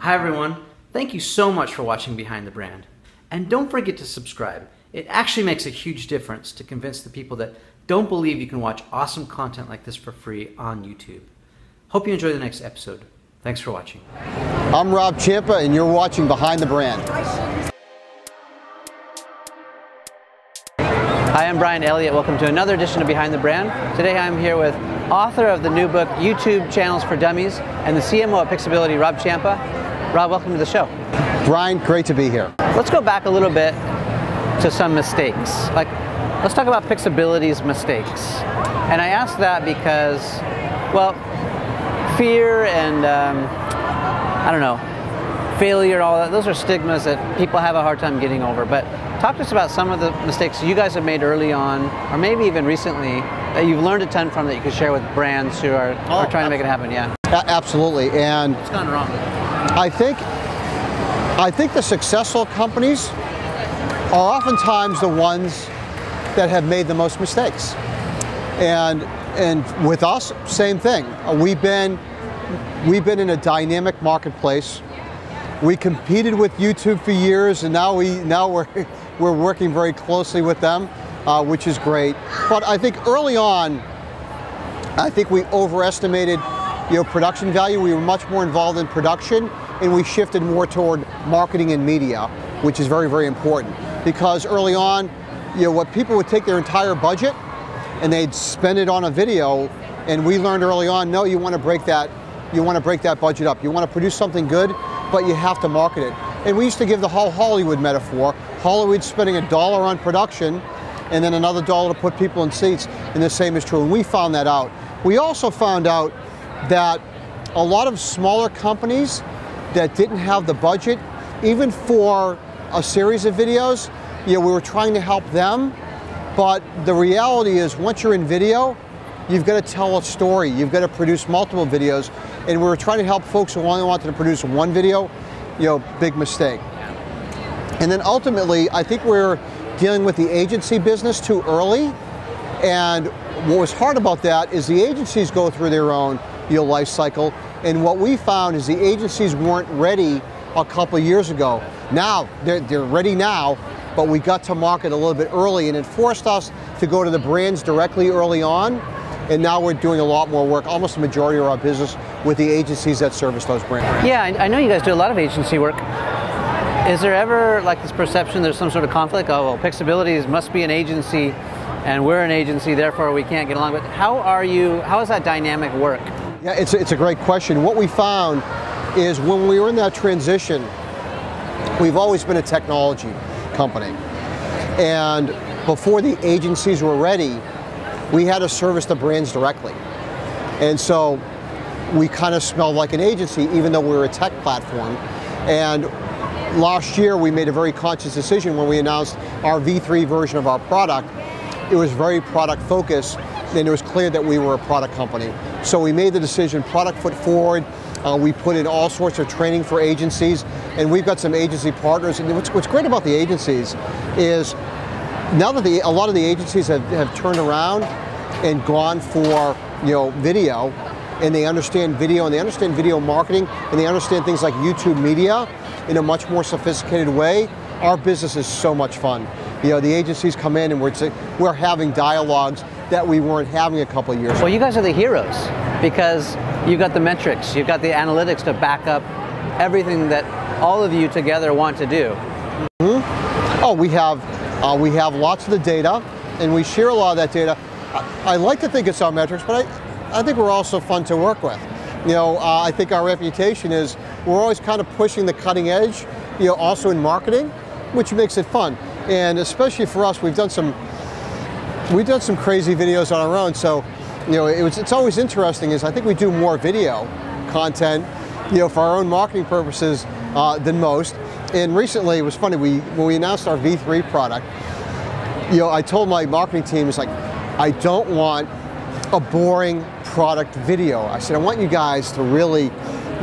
Hi everyone, thank you so much for watching Behind the Brand. And don't forget to subscribe. It actually makes a huge difference to convince the people that don't believe you can watch awesome content like this for free on YouTube. Hope you enjoy the next episode. Thanks for watching. I'm Rob Ciampa and you're watching Behind the Brand. Hi, I'm Brian Elliott. Welcome to another edition of Behind the Brand. Today I'm here with author of the new book, YouTube Channels for Dummies, and the CMO at Pixability, Rob Ciampa. Rob, welcome to the show. Brian, great to be here. Let's go back a little bit to some mistakes. Let's talk about Pixability's mistakes. And I ask that because, well, fear and, I don't know, failure, all that, those are stigmas that people have a hard time getting over. But talk to us about some of the mistakes you guys have made early on, or maybe even recently, that you've learned a ton from that you could share with brands who are trying to make it happen. Yeah. Absolutely. And what's gone wrong? I think the successful companies are oftentimes the ones that have made the most mistakes. And with us, same thing. We've been in a dynamic marketplace. We competed with YouTube for years, and now we're working very closely with them, which is great. But I think early on, I think we overestimated, production value. We were much more involved in production, and we shifted more toward marketing and media, which is very, very important. Because early on, what people would take their entire budget and they'd spend it on a video, and we learned early on, no, you want to break that budget up. You want to produce something good, but you have to market it. And we used to give the whole Hollywood metaphor. Hollywood spending $1 on production and then another $1 to put people in seats, and the same is true. And we found that out. We also found out that a lot of smaller companies that didn't have the budget, even for a series of videos, we were trying to help them. But the reality is, once you're in video, you've got to tell a story. You've got to produce multiple videos. And we were trying to help folks who only wanted to produce one video, big mistake. And then ultimately, I think we're dealing with the agency business too early. And what was hard about that is the agencies go through their own life cycle. And what we found is the agencies weren't ready a couple of years ago. Now, they're ready now, but we got to market a little bit early, and it forced us to go to the brands directly early on. And now we're doing a lot more work, almost the majority of our business, with the agencies that service those brands. Yeah, I know you guys do a lot of agency work. Is there ever this perception there's some sort of conflict? Oh, well, Pixability must be an agency and we're an agency, therefore we can't get along. But how does that dynamic work? Yeah, it's a great question. What we found is when we were in that transition, we've always been a technology company. And before the agencies were ready, we had to service the brands directly. And so we kind of smelled like an agency, even though we were a tech platform. And last year, we made a very conscious decision when we announced our V3 version of our product. It was very product focused, and it was clear that we were a product company. So we made the decision, product foot forward. We put in all sorts of training for agencies, and we've got some agency partners. And what's great about the agencies is now that a lot of the agencies have turned around and gone for video, and they understand video, and they understand video marketing, and they understand things like YouTube media in a much more sophisticated way, our business is so much fun. The agencies come in and we're having dialogues that we weren't having a couple of years ago. Well, you guys are the heroes because you've got the metrics, you've got the analytics to back up everything that all of you together want to do. Mm-hmm. Oh, we have lots of the data, and we share a lot of that data. I like to think it's our metrics, but I think we're also fun to work with. I think our reputation is we're always kind of pushing the cutting edge, also in marketing, which makes it fun. And especially for us, we've done some crazy videos on our own. So, it's always interesting is I think we do more video content, for our own marketing purposes than most. And recently, it was funny, when we announced our V3 product, I told my marketing team, it's like, I don't want a boring product video. I said, I want you guys to really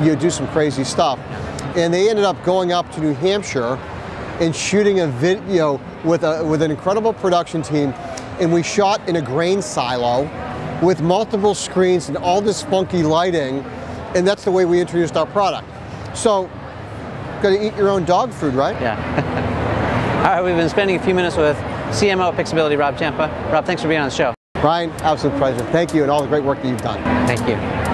do some crazy stuff. And they ended up going up to New Hampshire and shooting a video with an incredible production team, and we shot in a grain silo with multiple screens and all this funky lighting, and that's the way we introduced our product. So got to eat your own dog food, right? Yeah. All right, we've been spending a few minutes with CMO at Pixability, Rob Ciampa. Rob, thanks for being on the show. Brian, absolute pleasure. Thank you, and all the great work that you've done. Thank you.